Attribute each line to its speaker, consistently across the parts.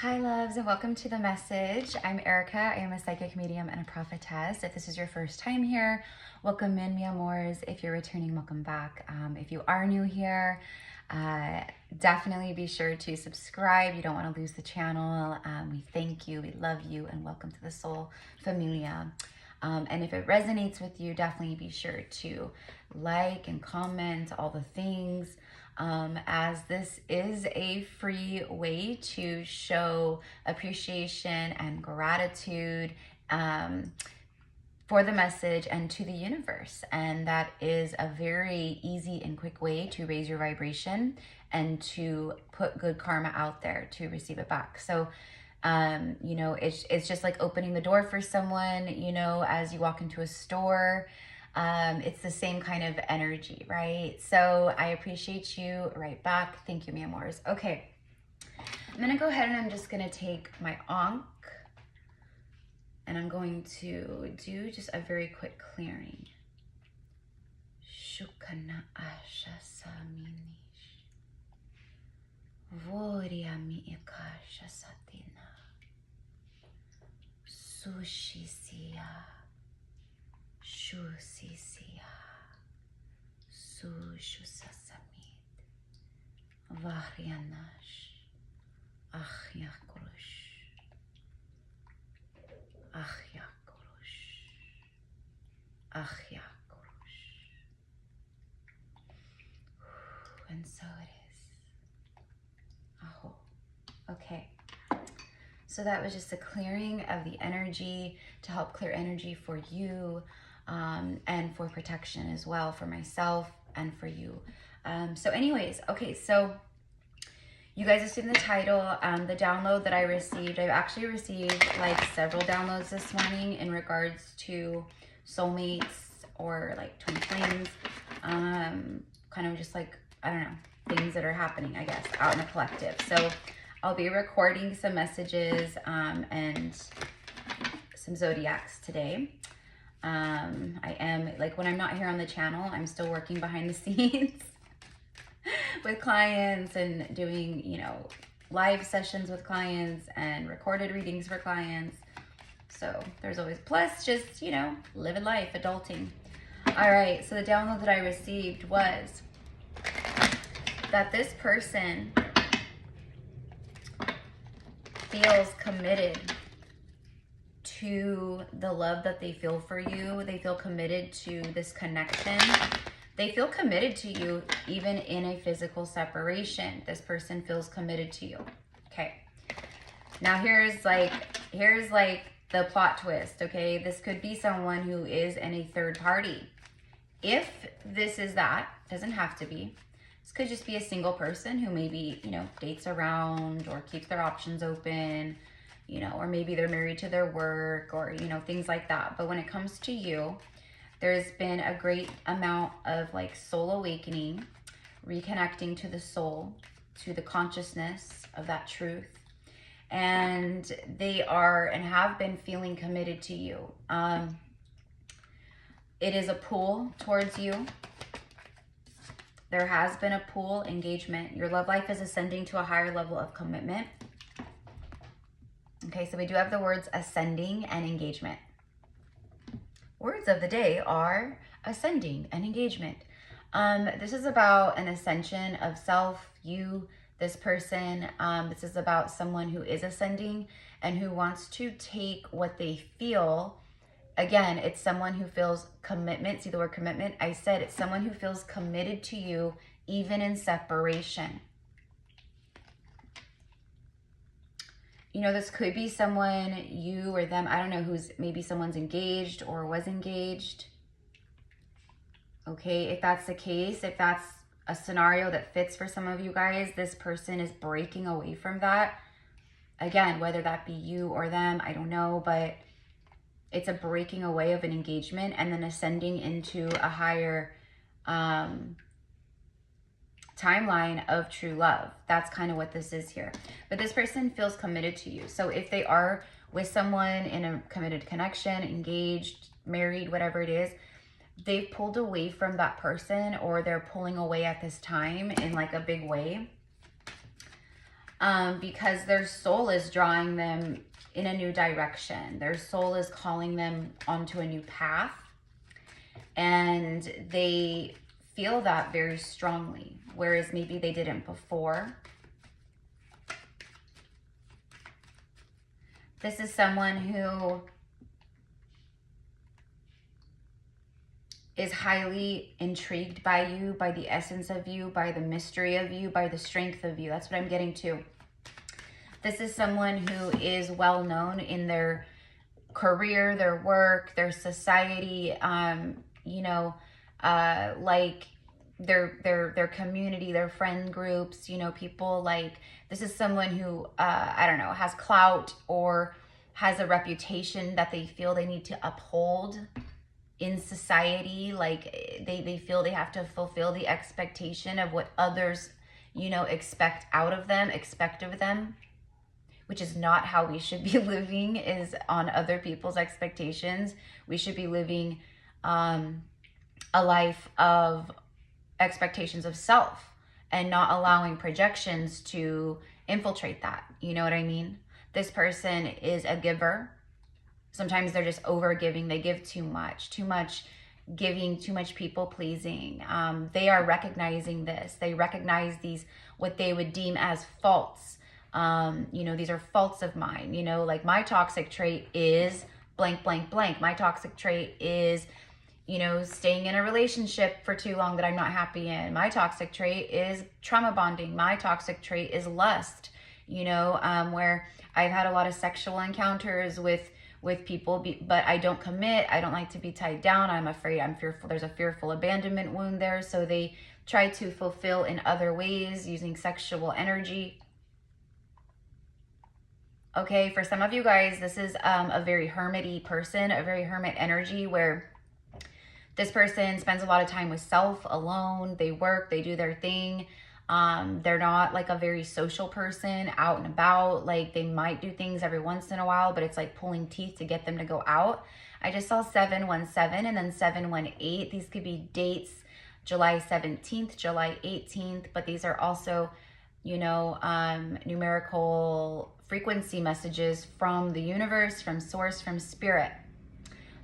Speaker 1: Hi loves, and welcome to the message. I'm Erica. I am a psychic medium and a prophetess. If this is your first time here, welcome in, mi amors. If you're returning, welcome back. If you are new here, definitely be sure to subscribe. You don't want to lose the channel. We thank you, we love you, and welcome to the Soul Familia. And if it resonates with you, definitely be sure to like and comment all the things. As this is a free way to show appreciation and gratitude for the message and to the universe. And that is a very easy and quick way to raise your vibration and to put good karma out there to receive it back. So, you know, it's just like opening the door for someone, you know, as you walk into a store. It's the same kind of energy, right? So I appreciate you right back. Thank you, mi amors. Okay, I'm gonna go ahead and I'm just gonna take my Ankh and I'm going to do just a very quick clearing. Shukana asha saminish. Voria mi ikasha satina. Sushisia. Shusisia, Sushusasamid, Vahrianash, Achyakurush, Achyakurush, Achyakurush. And so it is. Aho. Okay. So that was just a clearing of the energy to help clear energy for you. And for protection as well for myself and for you. So anyways, okay, so you guys have seen the title, the download that I received. I've actually received like several downloads this morning in regards to soulmates or like twin flames, kind of just like, I don't know, things that are happening, I guess, out in the collective. So I'll be recording some messages and some zodiacs today. I am, like, when I'm not here on the channel, I'm still working behind the scenes with clients and doing, you know, live sessions with clients and recorded readings for clients. So there's always, plus just, you know, living life, adulting. All right, so the download that I received was that this person feels committed to the love that they feel for you. They feel committed to this connection. They feel committed to you even in a physical separation. This person feels committed to you. Okay. Now here's like the plot twist, okay? This could be someone who is in a third party. If this is that, doesn't have to be. This could just be a single person who maybe, you know, dates around or keeps their options open, you know, or maybe they're married to their work or, you know, things like that. But when it comes to you, there's been a great amount of like soul awakening, reconnecting to the soul, to the consciousness of that truth. And they are and have been feeling committed to you. It is a pull towards you. There has been a pull, engagement. Your love life is ascending to a higher level of commitment. Okay, so we do have the words ascending and engagement. Words of the day are ascending and engagement. This is about an ascension of self, you, this person. This is about someone who is ascending and who wants to take what they feel. Again, it's someone who feels commitment. See the word commitment? I said it's someone who feels committed to you even in separation. You know, this could be someone, you or them, I don't know, who's maybe someone's engaged or was engaged. Okay, if that's the case, if that's a scenario that fits for some of you guys, this person is breaking away from that. Again, whether that be you or them, I don't know, but it's a breaking away of an engagement and then ascending into a higher timeline of true love. That's kind of what this is here. But this person feels committed to you. So if they are with someone in a committed connection, engaged, married, whatever it is, they've pulled away from that person or they're pulling away at this time in like a big way. because their soul is drawing them in a new direction. Their soul is calling them onto a new path, and they feel that very strongly, whereas maybe they didn't before. This is someone who is highly intrigued by you, by the essence of you, by the mystery of you, by the strength of you. That's what I'm getting to. This is someone who is well known in their career, their work, their society, you know, like their community, their friend groups, you know, people like, this is someone who, I don't know, has clout or has a reputation that they feel they need to uphold in society. Like they feel they have to fulfill the expectation of what others, you know, expect out of them, expect of them, which is not how we should be living, is on other people's expectations. We should be living a life of expectations of self and not allowing projections to infiltrate that. You know what I mean? This person is a giver. Sometimes they're just over giving. They give too much giving, too much people pleasing. They are recognizing this. They recognize these, what they would deem as faults. You know, these are faults of mine. You know, like my toxic trait is blank, blank, blank. My toxic trait is, you know, staying in a relationship for too long that I'm not happy in. My toxic trait is trauma bonding. My toxic trait is lust, you know, where I've had a lot of sexual encounters with people, but I don't commit. I don't like to be tied down. I'm afraid, I'm fearful. There's a fearful abandonment wound there. So they try to fulfill in other ways using sexual energy. Okay, for some of you guys, this is a very hermity person, a very hermit energy, where this person spends a lot of time with self, alone. They work, they do their thing. They're not like a very social person, out and about. Like they might do things every once in a while, but it's like pulling teeth to get them to go out. I just saw 717 and then 718. These could be dates, July 17th, July 18th, but these are also, you know, numerical frequency messages from the universe, from source, from spirit.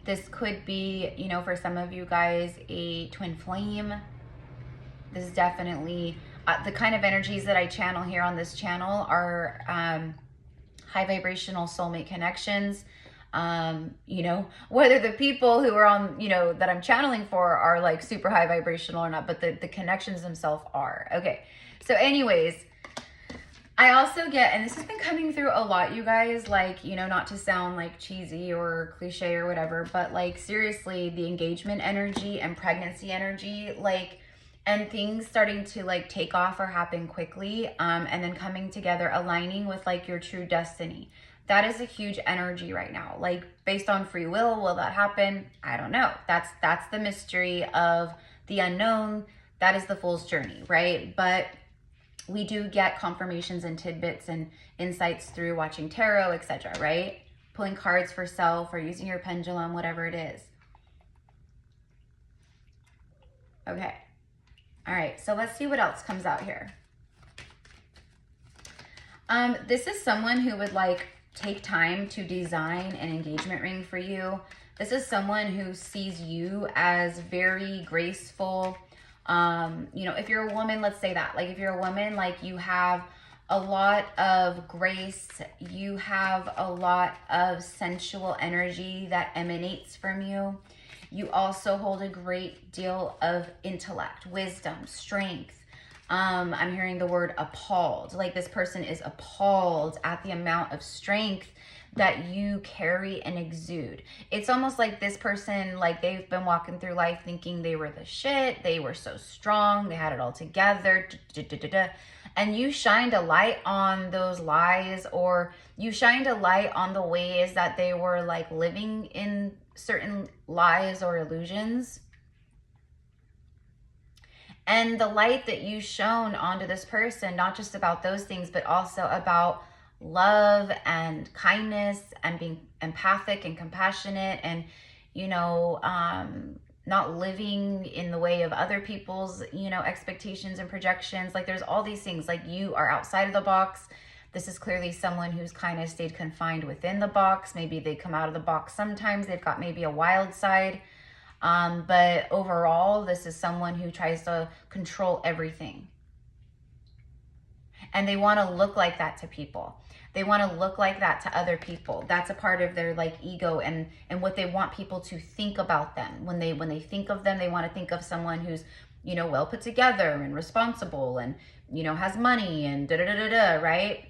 Speaker 1: This could be, you know, for some of you guys, a twin flame. This is definitely the kind of energies that I channel here on this channel are high vibrational soulmate connections. You know, whether the people who are on, you know, that I'm channeling for are like super high vibrational or not, but the connections themselves are. Okay, so anyways, I also get, and this has been coming through a lot, you guys, like, you know, not to sound like cheesy or cliche or whatever, but like seriously, the engagement energy and pregnancy energy, like, and things starting to like take off or happen quickly, and then coming together, aligning with like your true destiny. That is a huge energy right now. Like based on free will that happen? I don't know. That's the mystery of the unknown. That is the fool's journey, right? But we do get confirmations and tidbits and insights through watching tarot, etc., right? Pulling cards for self or using your pendulum, whatever it is. Okay. All right, so let's see what else comes out here. This is someone who would like take time to design an engagement ring for you. This is someone who sees you as very graceful. You know, if you're a woman, let's say that, like if you're a woman, like you have a lot of grace, you have a lot of sensual energy that emanates from you. You also hold a great deal of intellect, wisdom, strength. I'm hearing the word appalled. Like this person is appalled at the amount of strength that you carry and exude. It's almost like this person, like they've been walking through life thinking they were the shit. They were so strong. They had it all together. And you shined a light on those lies, or you shined a light on the ways that they were like living in certain lies or illusions. And the light that you shone onto this person, not just about those things, but also about love and kindness and being empathic and compassionate and, you know, not living in the way of other people's, you know, expectations and projections. Like there's all these things, like you are outside of the box. This is clearly someone who's kind of stayed confined within the box. Maybe they come out of the box sometimes. They've got maybe a wild side. But overall, this is someone who tries to control everything. And they want to look like that to people. They want to look like that to other people. That's a part of their like ego and what they want people to think about them. When they think of them, they want to think of someone who's, you know, well put together and responsible and, you know, has money and da-da-da-da-da, right?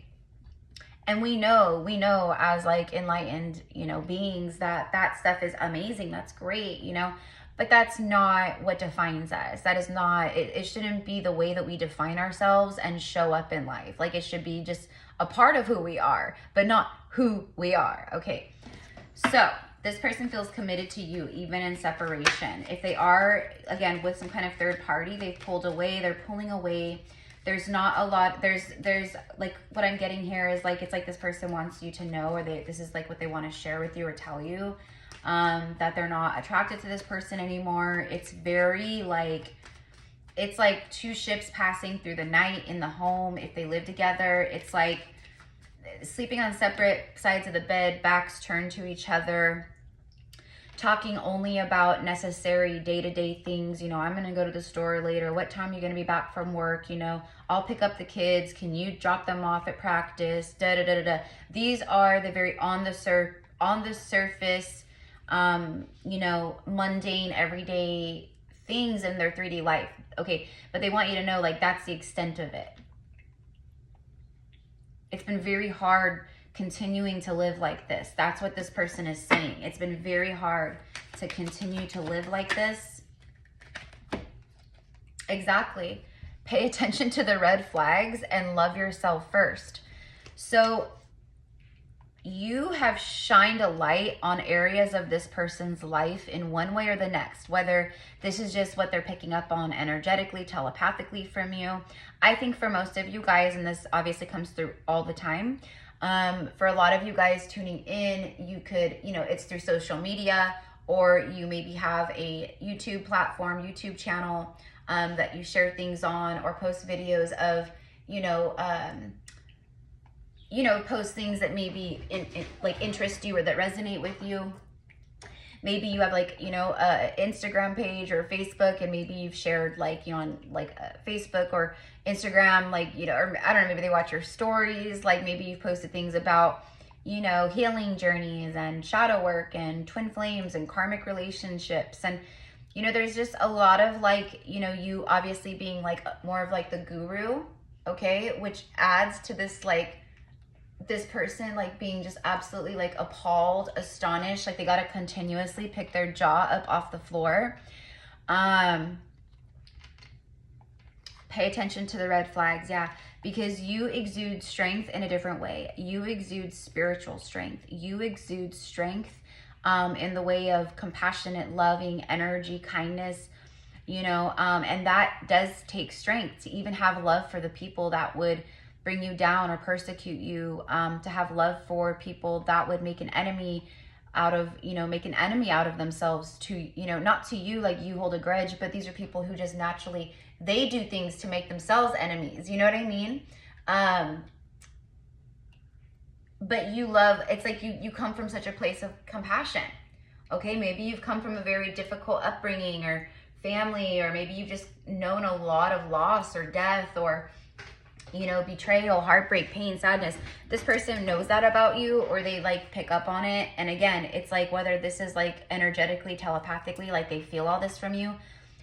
Speaker 1: And we know as like enlightened, you know, beings that that stuff is amazing. That's great, you know, but that's not what defines us. That is not, it shouldn't be the way that we define ourselves and show up in life. Like it should be just a part of who we are, but not who we are. Okay. So this person feels committed to you, even in separation. If they are, again, with some kind of third party, they've pulled away, they're pulling away. There's not a lot, there's like what I'm getting here is like, it's like this person wants you to know, or this is like what they want to share with you or tell you, that they're not attracted to this person anymore. It's very like, it's like two ships passing through the night in the home. If they live together, it's like sleeping on separate sides of the bed, backs turned to each other, talking only about necessary day-to-day things. You know, I'm going to go to the store later. What time are you going to be back from work? You know, I'll pick up the kids. Can you drop them off at practice? Da-da-da-da-da. These are the very on the surface, you know, mundane, everyday things in their 3D life. Okay, but they want you to know, like, that's the extent of it. It's been very hard continuing to live like this. That's what this person is saying. It's been very hard to continue to live like this. Exactly. Pay attention to the red flags and love yourself first. So you have shined a light on areas of this person's life in one way or the next, whether this is just what they're picking up on energetically, telepathically from you. I think for most of you guys, and this obviously comes through all the time, for a lot of you guys tuning in, you could, you know, it's through social media, or you maybe have a YouTube platform, YouTube channel, that you share things on, or post videos of, post things that maybe like interest you or that resonate with you. Maybe you have like, Instagram page or Facebook, and maybe you've shared like, on like Facebook or Instagram, like, or I don't know, maybe they watch your stories. Like maybe you've posted things about, healing journeys and shadow work and twin flames and karmic relationships. And, there's just a lot of like, you obviously being like more of like the guru, okay, which adds to this, like, this person like being just absolutely like appalled, astonished, like they got to continuously pick their jaw up off the floor. Pay attention to the red flags, yeah, because you exude strength in a different way. You exude spiritual strength. You exude strength in the way of compassionate, loving energy, kindness, and that does take strength to even have love for the people that would bring you down or persecute you, to have love for people that would make an enemy out of, themselves to, not to you, like you hold a grudge, but these are people who just naturally, they do things to make themselves enemies. You know what I mean? But you love, it's like you come from such a place of compassion. Okay, maybe you've come from a very difficult upbringing or family, or maybe you've just known a lot of loss or death or, betrayal, heartbreak, pain, sadness. This person knows that about you, or they like pick up on it. And again, it's like whether this is like energetically, telepathically, like they feel all this from you.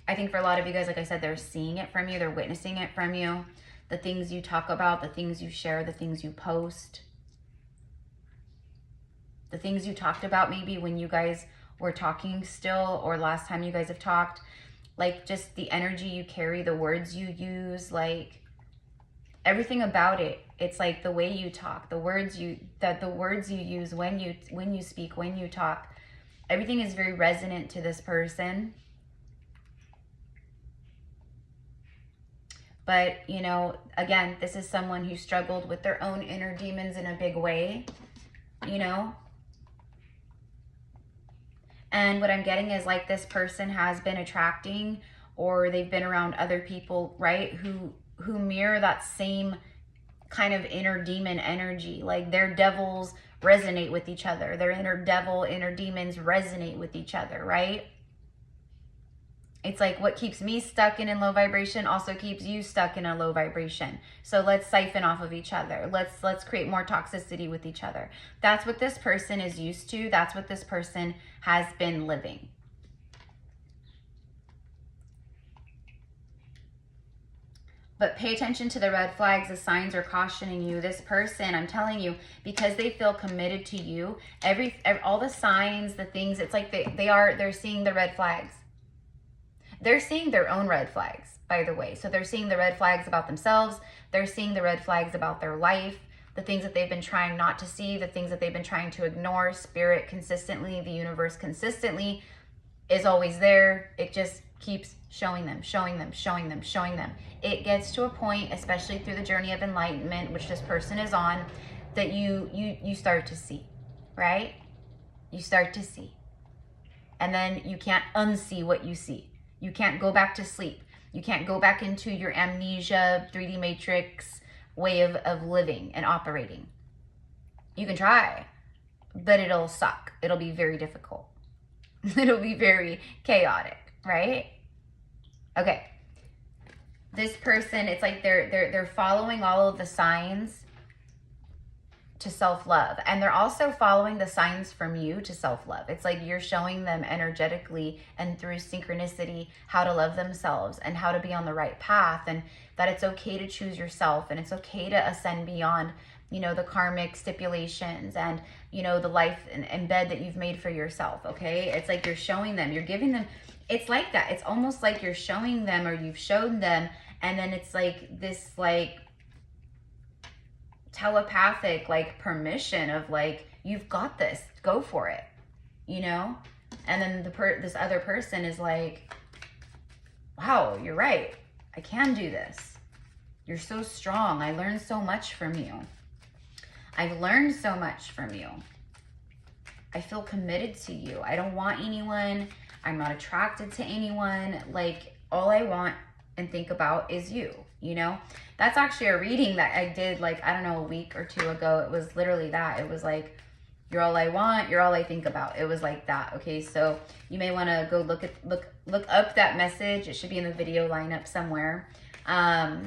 Speaker 1: I think for a lot of you guys, like I said, they're seeing it from you. They're witnessing it from you. The things you talk about, the things you share, the things you post, the things you talked about maybe when you guys were talking still, or last time you guys have talked, like just the energy you carry, the words you use, like everything about it. It's like the way you talk, the words you use when you speak, when you talk, everything is very resonant to this person. But, again, this is someone who struggled with their own inner demons in a big way, And what I'm getting is like this person has been attracting, or they've been around other people, right, who mirror that same kind of inner demon energy. Like their devils resonate with each other. Their inner devil, inner demons resonate with each other, right? It's like what keeps me stuck in low vibration also keeps you stuck in a low vibration. So let's siphon off of each other. Let's create more toxicity with each other. That's what this person is used to. That's what this person has been living. But pay attention to the red flags. The signs are cautioning you. This person, I'm telling you, because they feel committed to you, all the signs, the things, it's like they're seeing the red flags. They're seeing their own red flags, by the way. So they're seeing the red flags about themselves. They're seeing the red flags about their life, the things that they've been trying not to see, the things that they've been trying to ignore. Spirit consistently, the universe consistently is always there. It just keeps showing them, showing them, showing them, showing them. It gets to a point, especially through the journey of enlightenment, which this person is on, that you start to see, right? You start to see. And then you can't unsee what you see. You can't go back to sleep. You can't go back into your amnesia, 3D matrix way of living and operating. You can try, but it'll suck. It'll be very difficult. It'll be very chaotic, right? Okay. This person, it's like they're following all of the signs to self-love, and they're also following the signs from you to self-love. It's like you're showing them energetically and through synchronicity how to love themselves and how to be on the right path, and that it's okay to choose yourself, and it's okay to ascend beyond, you know, the karmic stipulations and, you know, the life and bed that you've made for yourself. Okay, it's like you're showing them, you're giving them, it's like that. It's almost like you're showing them, or you've shown them, and then it's like this like telepathic like permission of like, you've got this, go for it, you know? And then this other person is like, wow, you're right, I can do this, you're so strong, I learned so much from you, I've learned so much from you, I feel committed to you, I don't want anyone, I'm not attracted to anyone, like all I want and think about is you, you know? That's actually a reading that I did like, I don't know, a week or two ago. It was literally that. It was like, you're all I want, you're all I think about. It was like that. Okay, so you may want to go look up that message. It should be in the video lineup somewhere. I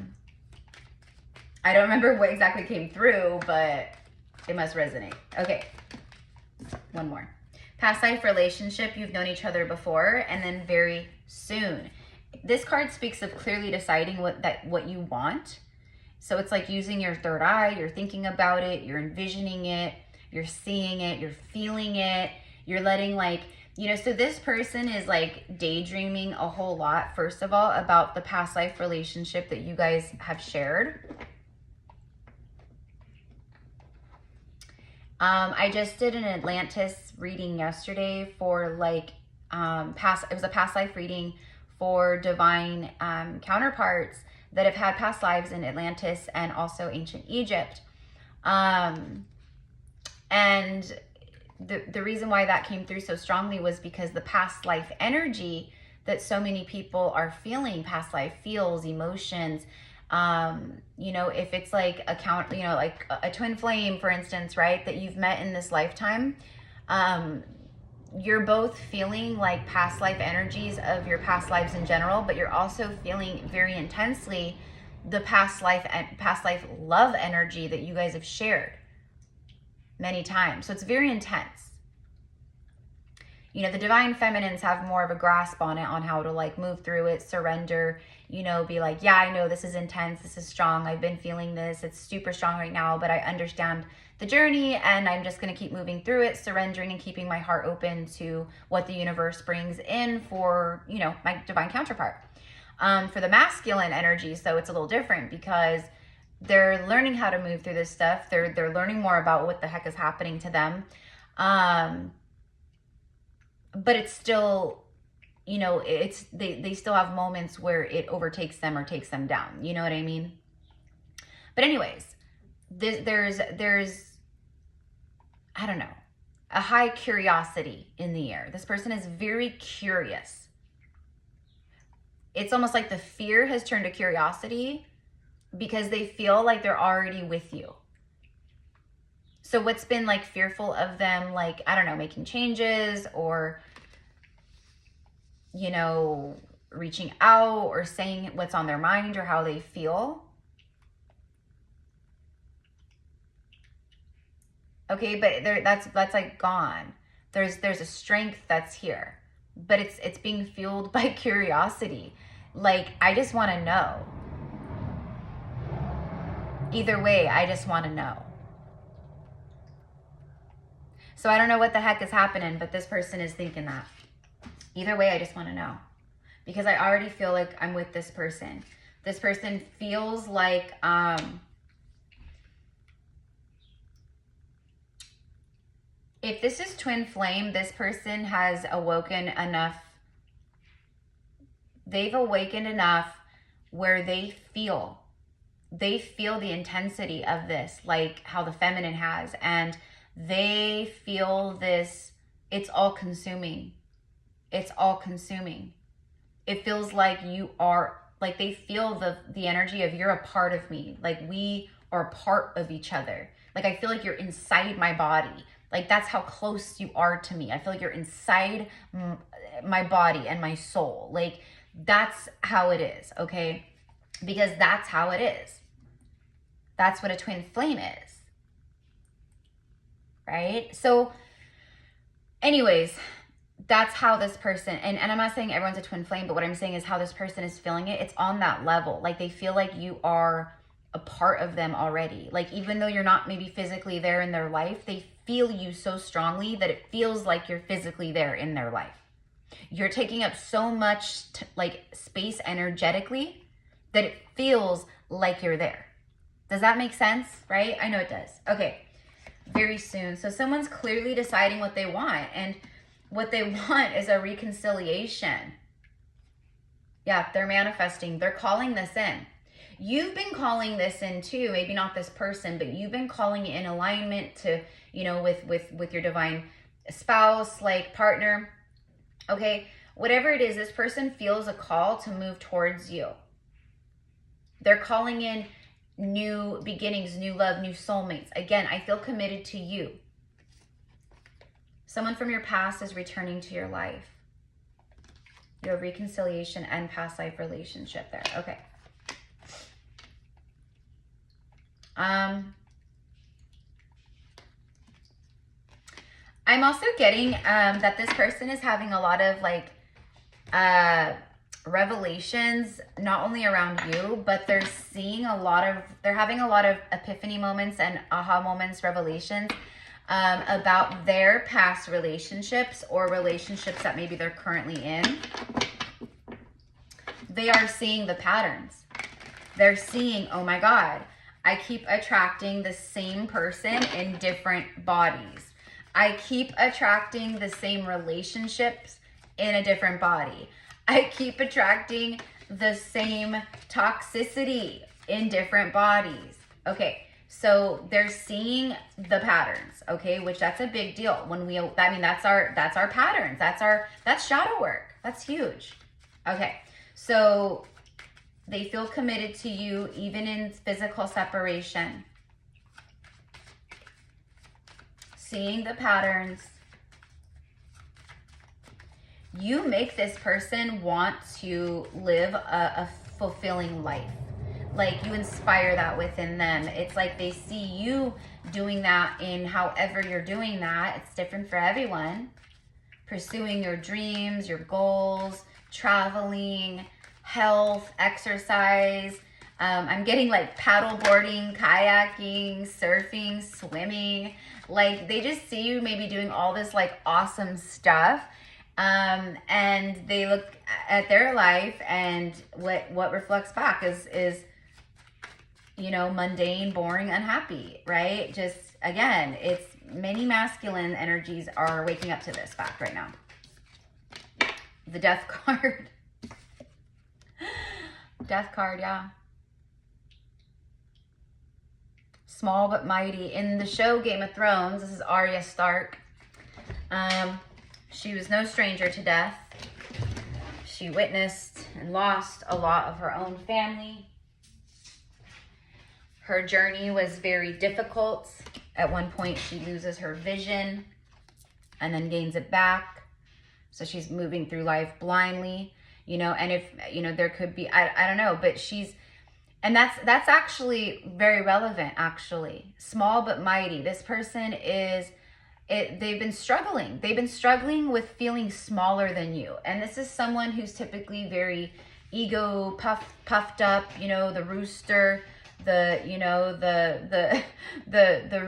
Speaker 1: don't remember what exactly came through, but it must resonate. Okay, one more. Past life relationship, you've known each other before, and then very soon. This card speaks of clearly deciding what you want. So it's like using your third eye, you're thinking about it, you're envisioning it, you're seeing it, you're feeling it, you're letting like, you know, so this person is like daydreaming a whole lot, first of all, about the past life relationship that you guys have shared. I just did an Atlantis reading yesterday for like, it was a past life reading for divine counterparts that have had past lives in Atlantis and also ancient Egypt. And the reason why that came through so strongly was because the past life energy that so many people are feeling, past life feels, emotions, you know, if it's like like a twin flame, for instance, right, that you've met in this lifetime, you're both feeling like past life energies of your past lives in general, but you're also feeling very intensely the past life love energy that you guys have shared many times. So it's very intense. You know, the divine feminines have more of a grasp on it, on how to like move through it, surrender, you know, be like, yeah, I know this is intense, this is strong, I've been feeling this, it's super strong right now, but I understand the journey and I'm just going to keep moving through it, surrendering and keeping my heart open to what the universe brings in for, you know, my divine counterpart. For the masculine energy, so it's a little different because they're learning how to move through this stuff. They're learning more about what the heck is happening to them. But it's still, you know, they still have moments where it overtakes them or takes them down. You know what I mean? But anyways, there's I don't know, a high curiosity in the air. This person is very curious. It's almost like the fear has turned to curiosity, because they feel like they're already with you. So what's been like fearful of them, like, I don't know, making changes or, you know, reaching out or saying what's on their mind or how they feel. Okay, but that's like gone. There's a strength that's here, but it's being fueled by curiosity. Like, I just want to know. Either way, I just want to know. So I don't know what the heck is happening, but this person is thinking that. Either way, I just want to know. Because I already feel like I'm with this person. This person feels like, if this is twin flame, this person has awoken enough. They've awakened enough where they feel the intensity of this, like how the feminine has. And they feel this, it's all consuming. It's all consuming. It feels like you are, like they feel the energy of you're a part of me. Like we are a part of each other. Like I feel like you're inside my body. Like that's how close you are to me. I feel like you're inside my body and my soul. Like that's how it is, okay? Because that's how it is. That's what a twin flame is. Right? So anyways, that's how this person, and I'm not saying everyone's a twin flame, but what I'm saying is how this person is feeling it. It's on that level. Like they feel like you are a part of them already. Like even though you're not maybe physically there in their life, they feel you so strongly that it feels like you're physically there in their life. You're taking up so much like space energetically that it feels like you're there. Does that make sense? Right? I know it does. Okay. Very soon. So someone's clearly deciding what they want, and what they want is a reconciliation. Yeah, they're manifesting. They're calling this in. You've been calling this in too. Maybe not this person, but you've been calling it in alignment to, you know, with your divine spouse, like partner. Okay, whatever it is, this person feels a call to move towards you. They're calling in new beginnings, new love, new soulmates. Again, I feel committed to you. Someone from your past is returning to your life. You have reconciliation and past life relationship there. Okay. I'm also getting that this person is having a lot of like revelations, not only around you, but they're having a lot of epiphany moments and aha moments, revelations about their past relationships or relationships that maybe they're currently in. They are seeing the patterns. They're seeing, oh my God, I keep attracting the same person in different bodies. I keep attracting the same relationships in a different body. I keep attracting the same toxicity in different bodies. Okay, so they're seeing the patterns, okay, which that's a big deal. When we, I mean, that's our patterns. That's shadow work. That's huge. Okay, so they feel committed to you even in physical separation. Seeing the patterns. You make this person want to live a fulfilling life. Like you inspire that within them. It's like they see you doing that in however you're doing that. It's different for everyone. Pursuing your dreams, your goals, traveling, health, exercise. I'm getting like paddleboarding, kayaking, surfing, swimming. Like they just see you maybe doing all this like awesome stuff. And they look at their life, and what reflects back is, you know, mundane, boring, unhappy, right? Just, again, it's many masculine energies are waking up to this fact right now. The death card. Death card, yeah. Small but mighty. In the show Game of Thrones, this is Arya Stark. She was no stranger to death. She witnessed and lost a lot of her own family. Her journey was very difficult. At one point, she loses her vision and then gains it back. So she's moving through life blindly, you know, and if, you know, there could be, I don't know, but she's, and that's actually very relevant, actually. Small but mighty. This person is, they've been struggling. They've been struggling with feeling smaller than you. And this is someone who's typically very ego puffed up, you know, the rooster, the, you know, the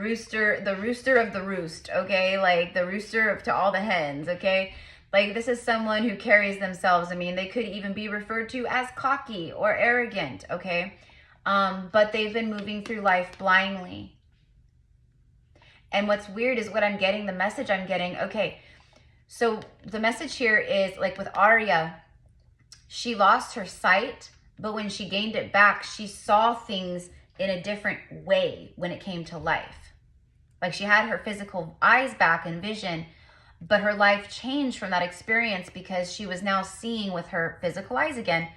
Speaker 1: rooster of the roost, okay? Like the rooster to all the hens, okay? Like this is someone who carries themselves. I mean, they could even be referred to as cocky or arrogant, okay? But they've been moving through life blindly. And what's weird is what I'm getting, the message I'm getting, okay, so the message here is like with Arya, she lost her sight, but when she gained it back, she saw things in a different way when it came to life. Like she had her physical eyes back and vision, but her life changed from that experience because she was now seeing with her physical eyes again,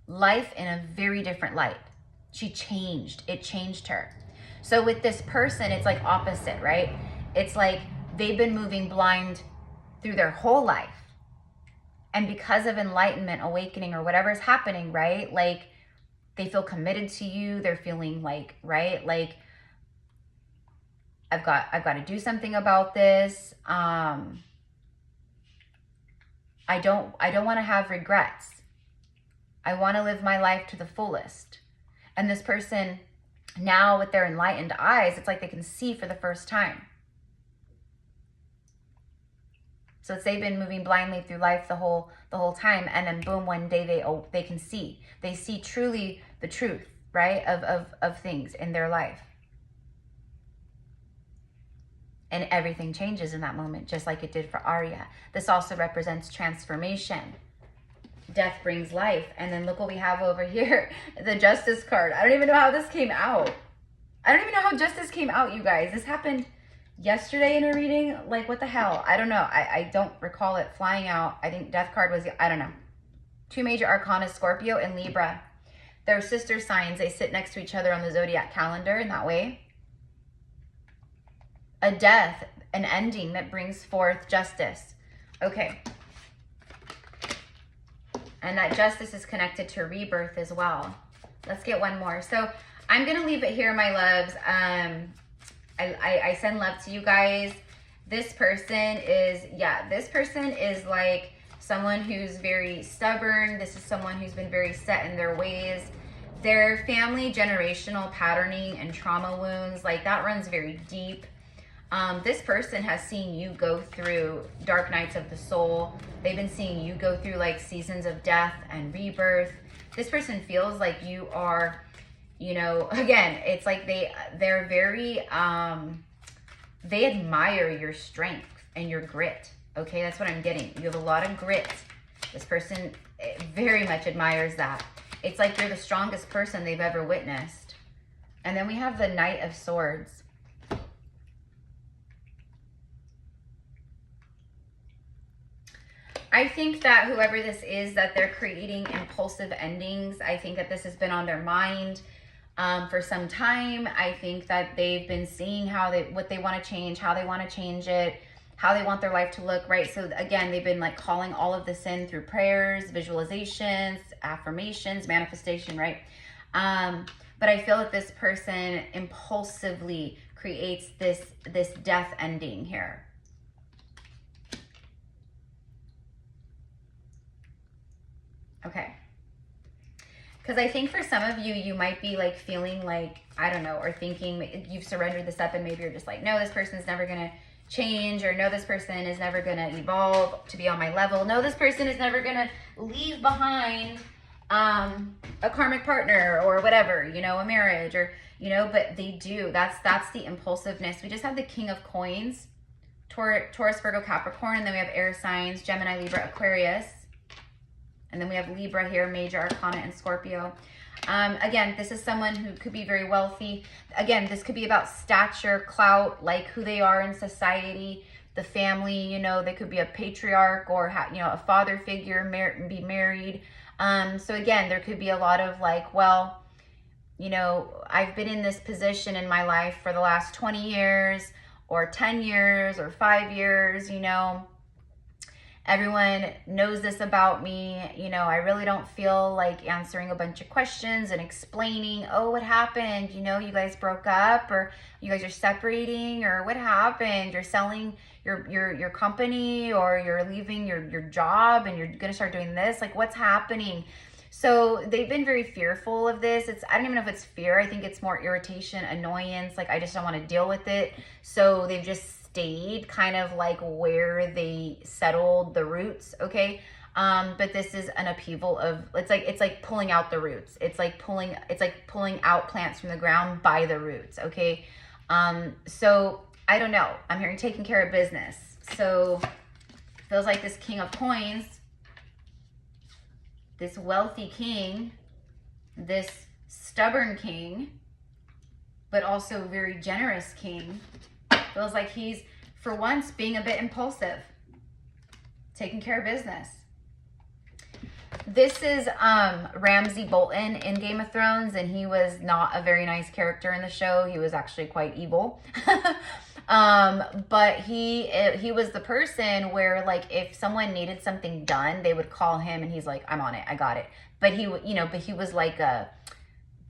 Speaker 1: life in a very different light. She changed, it changed her. So with this person, it's like opposite, right? It's like they've been moving blind through their whole life. And because of enlightenment, awakening, or whatever is happening, right? Like they feel committed to you. They're feeling like, right? Like I've got to do something about this. I don't want to have regrets. I want to live my life to the fullest. And this person now with their enlightened eyes, it's like they can see for the first time. So it's they've been moving blindly through life the whole time, and then boom, one day they can see. They see truly the truth, right, of things in their life. And everything changes in that moment, just like it did for Arya. This also represents transformation. Death brings life. And then look what we have over here, the Justice card. I don't even know how this came out. I don't even know how Justice came out, you guys. This happened yesterday in a reading. Like, what the hell? I don't know. I don't recall it flying out. I think Death card was, I don't know. Two major arcana, Scorpio and Libra. They're sister signs. They sit next to each other on the zodiac calendar in that way. A death, an ending that brings forth justice. Okay. And that justice is connected to rebirth as well. Let's get one more. So I'm going to leave it here, my loves. I send love to you guys. This person is, this person is like someone who's very stubborn. This is someone who's been very set in their ways. Their family generational patterning and trauma wounds, like that runs very deep. This person has seen you go through dark nights of the soul. They've been seeing you go through like seasons of death and rebirth. This person feels like you are, you know, again, it's like they're very, they admire your strength and your grit. Okay, that's what I'm getting. You have a lot of grit. This person very much admires that. It's like you're the strongest person they've ever witnessed. And then we have the Knight of Swords. I think that whoever this is, that they're creating impulsive endings. I think that this has been on their mind for some time. I think that they've been seeing what they want to change, how they want to change it, how they want their life to look, right? So again, they've been like calling all of this in through prayers, visualizations, affirmations, manifestation, right? But I feel that this person impulsively creates this death ending here. Okay. Because I think for some of you, you might be like feeling like, I don't know, or thinking you've surrendered this up and maybe you're just like, no, this person's never going to change, or no, this person is never going to evolve to be on my level. No, this person is never going to leave behind a karmic partner or whatever, you know, a marriage or, you know, but they do. That's the impulsiveness. We just have the King of Coins, Taurus, Virgo, Capricorn, and then we have air signs, Gemini, Libra, Aquarius. And then we have Libra here, Major Arcana, and Scorpio. Again, this is someone who could be very wealthy. Again, this could be about stature, clout, like who they are in society, the family, you know, they could be a patriarch or, you know, a father figure, be married. So again, there could be a lot of like, well, you know, I've been in this position in my life for the last 20 years or 10 years or 5 years, you know. Everyone knows this about me. You know, I really don't feel like answering a bunch of questions and explaining, oh, what happened? You know, you guys broke up, or you guys are separating, or what happened? You're selling your company, or you're leaving your job and you're going to start doing this. Like, what's happening? So they've been very fearful of this. I don't even know if it's fear. I think it's more irritation, annoyance. Like, I just don't want to deal with it. So they've just stayed kind of like where they settled the roots, okay? But this is an upheaval of, it's like pulling out the roots. It's like pulling out plants from the ground by the roots, okay? So I don't know. I'm hearing taking care of business. So feels like this King of Coins, this wealthy king, this stubborn king, but also very generous king, feels like he's, for once, being a bit impulsive, taking care of business. This is Ramsay Bolton in Game of Thrones, and he was not a very nice character in the show. He was actually quite evil. But he was the person where, like, if someone needed something done, they would call him, and he's like, I'm on it, I got it. But he, you know, but he was like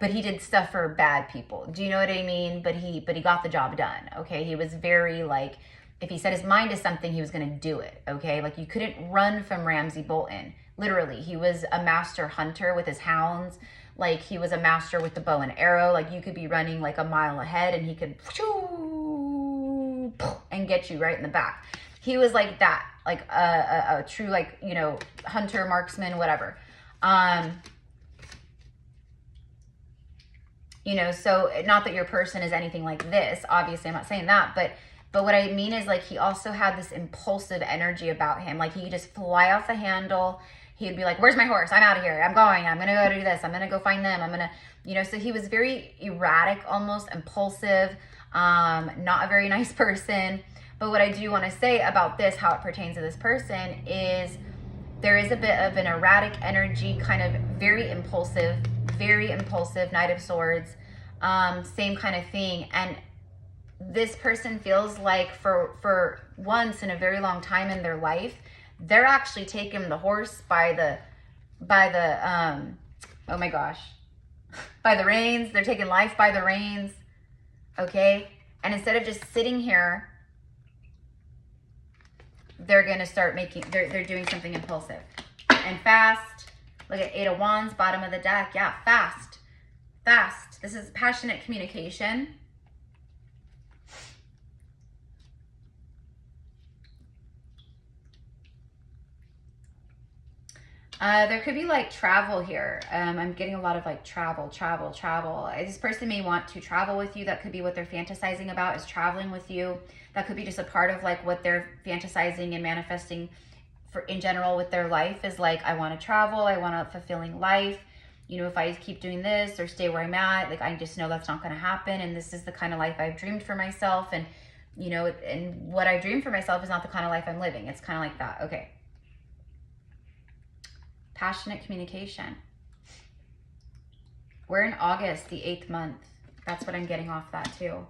Speaker 1: but he did stuff for bad people. Do you know what I mean? But he got the job done, okay? He was very, like, if he set his mind to something, he was going to do it, okay? Like, you couldn't run from Ramsay Bolton. Literally, he was a master hunter with his hounds. Like, he was a master with the bow and arrow. Like, you could be running, like, a mile ahead, and he could and get you right in the back. He was like that, like a true, like, you know, hunter, marksman, whatever. You know, so not that your person is anything like this. Obviously, I'm not saying that, but what I mean is, like, he also had this impulsive energy about him. Like, he could just fly off the handle. He'd be like, where's my horse? I'm out of here. I'm going. I'm going to go do this. I'm going to go find them. I'm going to, you know, so he was very erratic, almost impulsive, not a very nice person. But what I do want to say about this, how it pertains to this person, is there is a bit of an erratic energy, kind of very impulsive, Knight of Swords, same kind of thing. And this person feels like for once in a very long time in their life, they're actually taking the horse by the oh my gosh, by the reins. They're taking life by the reins, okay? And instead of just sitting here, they're gonna start making, they're doing something impulsive and fast. Look at 8 of Wands, bottom of the deck. Yeah, fast. This is passionate communication. There could be, like, travel here. I'm getting a lot of, like, travel. This person may want to travel with you. That could be what they're fantasizing about, is traveling with you. That could be just a part of, like, what they're fantasizing and manifesting for in general with their life, is like, I want to travel. I want a fulfilling life. You know, if I keep doing this or stay where I'm at, like, I just know that's not going to happen. And this is the kind of life I've dreamed for myself. And, you know, and what I dream for myself is not the kind of life I'm living. It's kind of like that. Okay. Passionate communication. We're in August, the 8th month. That's what I'm getting off that too.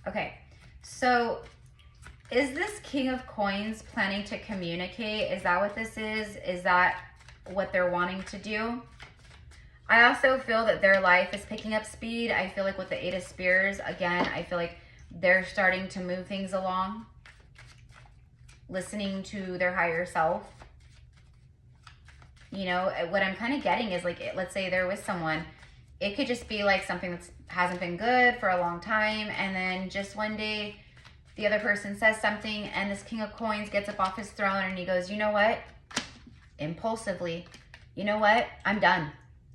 Speaker 1: Okay, so is this King of Coins planning to communicate? Is that what this is? Is that what they're wanting to do? I also feel that their life is picking up speed. I feel like with the 8 of Spears, again, I feel like they're starting to move things along, listening to their higher self. You know, what I'm kind of getting is, like, let's say they're with someone. It could just be like something that hasn't been good for a long time, and then just one day the other person says something, and this King of Coins gets up off his throne, and he goes, you know what? Impulsively, you know what? I'm done.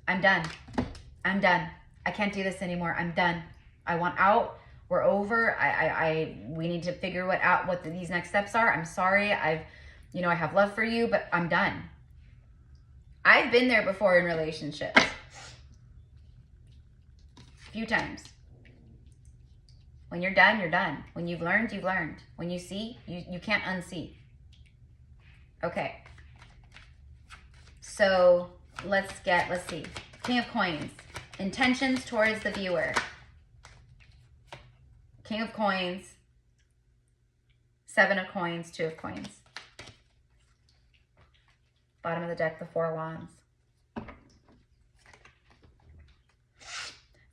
Speaker 1: I can't do this anymore. I'm done. I want out. We're over. We need to figure out what these next steps are. I'm sorry. I have love for you, but I'm done. I've been there before in relationships. A few times. When you're done, you're done. When you've learned, you've learned. When you see, you can't unsee. Okay. So let's see. King of Coins. Intentions towards the viewer. King of Coins. 7 of Coins, 2 of Coins. Bottom of the deck, the 4 of Wands.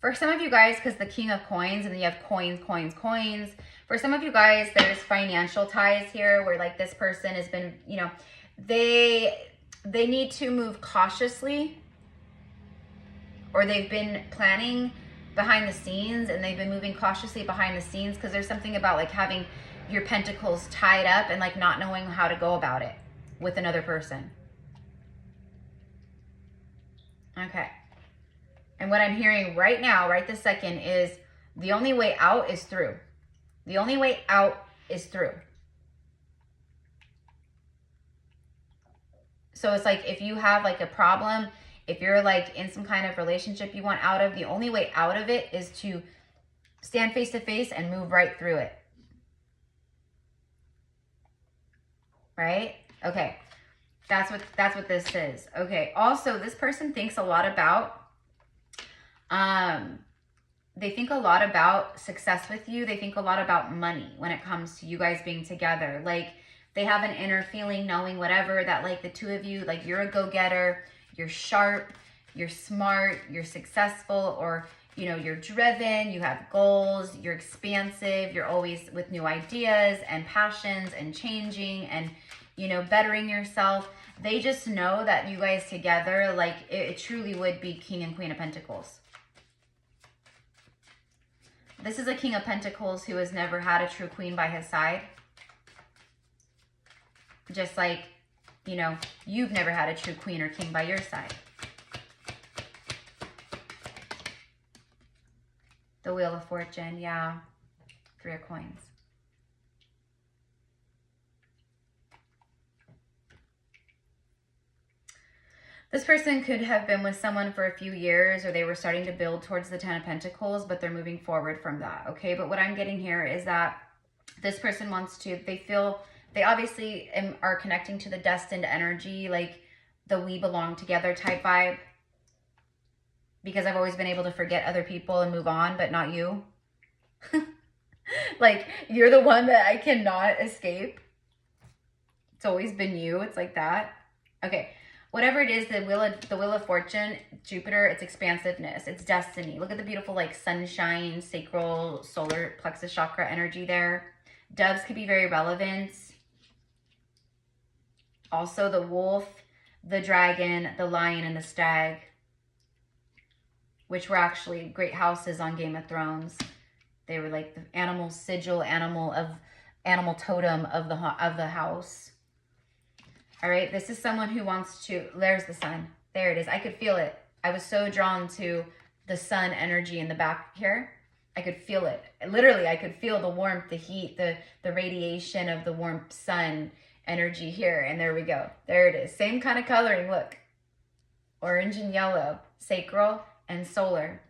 Speaker 1: For some of you guys, because the King of Coins, and then you have coins, coins, coins. For some of you guys, there's financial ties here where like this person has been, you know, they need to move cautiously, or they've been planning behind the scenes and they've been moving cautiously behind the scenes because there's something about like having your pentacles tied up and like not knowing how to go about it with another person. Okay. And what I'm hearing right now, right this second, is the only way out is through. The only way out is through. So it's like if you have like a problem, if you're like in some kind of relationship you want out of, the only way out of it is to stand face to face and move right through it. Right? Okay. That's what this is. Okay. Also, this person thinks a lot about they think a lot about success with you. They think a lot about money when it comes to you guys being together. Like they have an inner feeling, knowing whatever, that like the two of you, like you're a go-getter, you're sharp, you're smart, you're successful, or you know, you're driven, you have goals, you're expansive, you're always with new ideas and passions and changing and, you know, bettering yourself. They just know that you guys together, like it truly would be King and Queen of Pentacles. This is a King of Pentacles who has never had a true queen by his side. Just like, you know, you've never had a true queen or king by your side. The Wheel of Fortune, yeah. 3 of Coins. This person could have been with someone for a few years, or they were starting to build towards the 10 of Pentacles, but they're moving forward from that, okay? But what I'm getting here is that this person wants to, they obviously are connecting to the destined energy, like the we belong together type vibe. Because I've always been able to forget other people and move on, but not you. Like, you're the one that I cannot escape. It's always been you. It's like that. Okay. Whatever it is, the Wheel of Fortune, Jupiter, it's expansiveness. It's destiny. Look at the beautiful, like, sunshine, sacral, solar plexus chakra energy there. Doves could be very relevant. Also, the wolf, the dragon, the lion, and the stag, which were actually great houses on Game of Thrones. They were like the animal sigil, animal totem of the house. All right, this is someone who wants to, there's the sun. There it is. I could feel it. I was so drawn to the sun energy in the back here. I could feel it. Literally, I could feel the warmth, the heat, the radiation of the warm sun energy here. And there we go. There it is. Same kind of coloring. Look. Orange and yellow. Sacral and solar.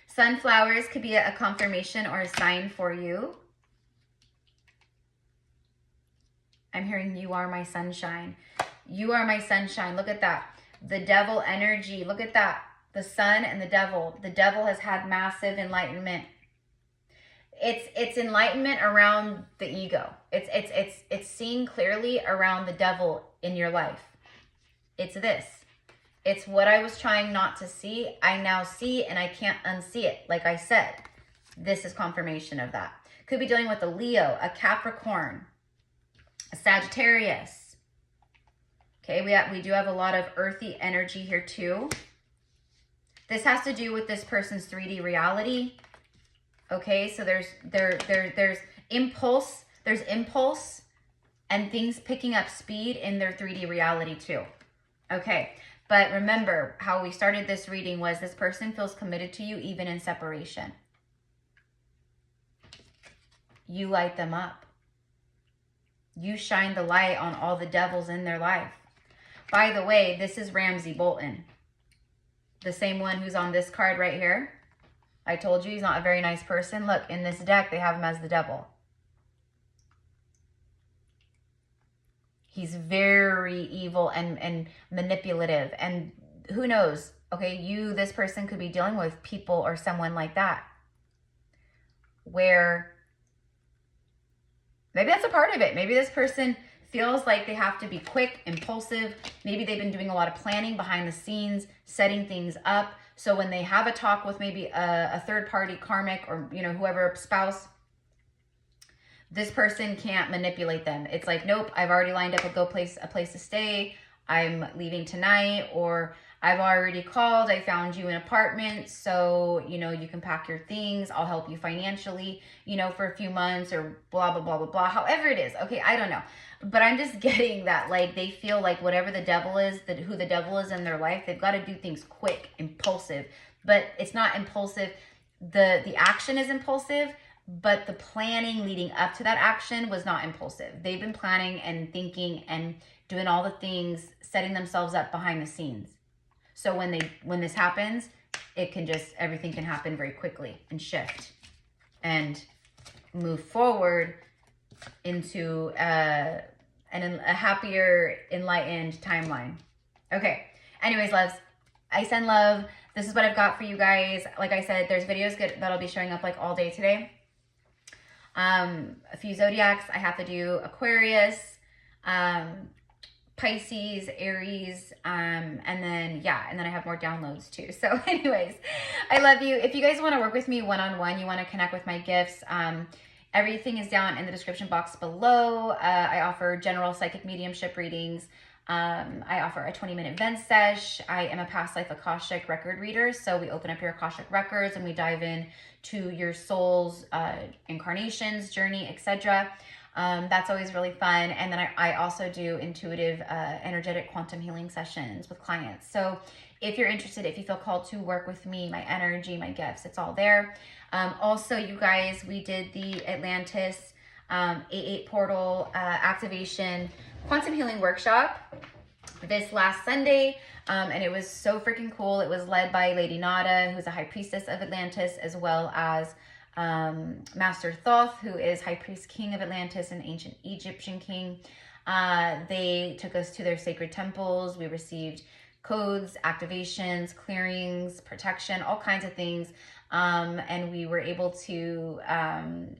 Speaker 1: Sunflowers could be a confirmation or a sign for you. I'm hearing you are my sunshine. You are my sunshine. Look at that. The devil energy. Look at that. The sun and the devil. The devil has had massive enlightenment. It's enlightenment around the ego. It's seeing clearly around the devil in your life. It's this. It's what I was trying not to see. I now see, and I can't unsee it. Like I said, this is confirmation of that. Could be dealing with a Leo, a Capricorn, a Sagittarius. Okay, we do have a lot of earthy energy here too. This has to do with this person's 3D reality. Okay, so there's impulse, and things picking up speed in their 3D reality too. Okay, but remember how we started this reading was this person feels committed to you even in separation. You light them up. You shine the light on all the devils in their life. By the way, this is Ramsay Bolton. The same one who's on this card right here. I told you he's not a very nice person. Look, in this deck, they have him as the devil. He's very evil and manipulative. And who knows, okay, this person could be dealing with people or someone like that, where maybe that's a part of it. Maybe this person feels like they have to be quick, impulsive. Maybe they've been doing a lot of planning behind the scenes, setting things up. So when they have a talk with maybe a third party karmic or, you know, whoever, spouse, this person can't manipulate them. It's like, nope, I've already lined up a place to stay. I'm leaving tonight, or I've already called. I found you an apartment. So, you know, you can pack your things. I'll help you financially, you know, for a few months, or blah, blah, blah, blah, blah. However it is. Okay. I don't know. But I'm just getting that, like, they feel like whatever the devil is, who the devil is in their life, they've got to do things quick, impulsive. But it's not impulsive. The action is impulsive, but the planning leading up to that action was not impulsive. They've been planning and thinking and doing all the things, setting themselves up behind the scenes. So when this happens, everything can happen very quickly and shift and move forward into a happier, enlightened timeline. Okay. Anyways, loves, I send love. This is what I've got for you guys. Like I said, there's videos that'll be showing up like all day today. A few zodiacs. I have to do Aquarius, Pisces, Aries, and then I have more downloads too. So anyways, I love you. If you guys want to work with me one-on-one, you want to connect with my gifts, everything is down in the description box below. I offer general psychic mediumship readings. I offer a 20-minute Ven sesh. I am a past life Akashic record reader. So we open up your Akashic records and we dive in to your soul's incarnations, journey, etc. That's always really fun. And then I also do intuitive, energetic quantum healing sessions with clients. So if you're interested, if you feel called to work with me, my energy, my gifts, it's all there. Also, you guys, we did the Atlantis 8/8 portal activation quantum healing workshop this last Sunday. And it was so freaking cool. It was led by Lady Nada, who's a high priestess of Atlantis, as well as Master Thoth, who is high priest king of Atlantis and ancient Egyptian king. They took us to their sacred temples. We received codes, activations, clearings, protection, all kinds of things. And we were able to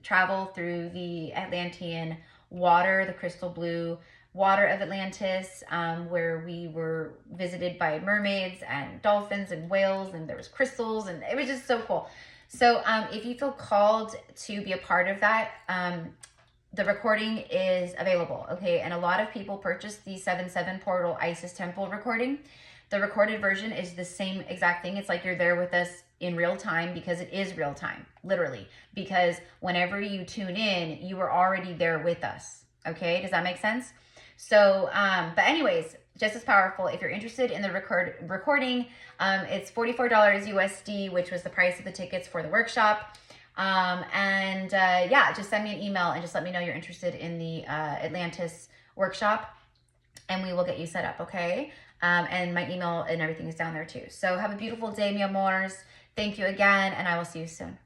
Speaker 1: travel through the Atlantean water, the crystal blue water of Atlantis, where we were visited by mermaids and dolphins and whales, and there was crystals, and it was just so cool. So if you feel called to be a part of that, the recording is available, okay? And a lot of people purchased the 7/7 portal Isis temple recording. The recorded version is the same exact thing. It's like you're there with us in real time, because it is real time, literally. Because whenever you tune in, you were already there with us, okay? Does that make sense? So, but anyways, just as powerful. If you're interested in the recording, it's $44 USD, which was the price of the tickets for the workshop. Yeah, just send me an email and just let me know you're interested in the Atlantis workshop, and we will get you set up, okay? And my email and everything is down there too. So have a beautiful day, mi amors. Thank you again, and I will see you soon.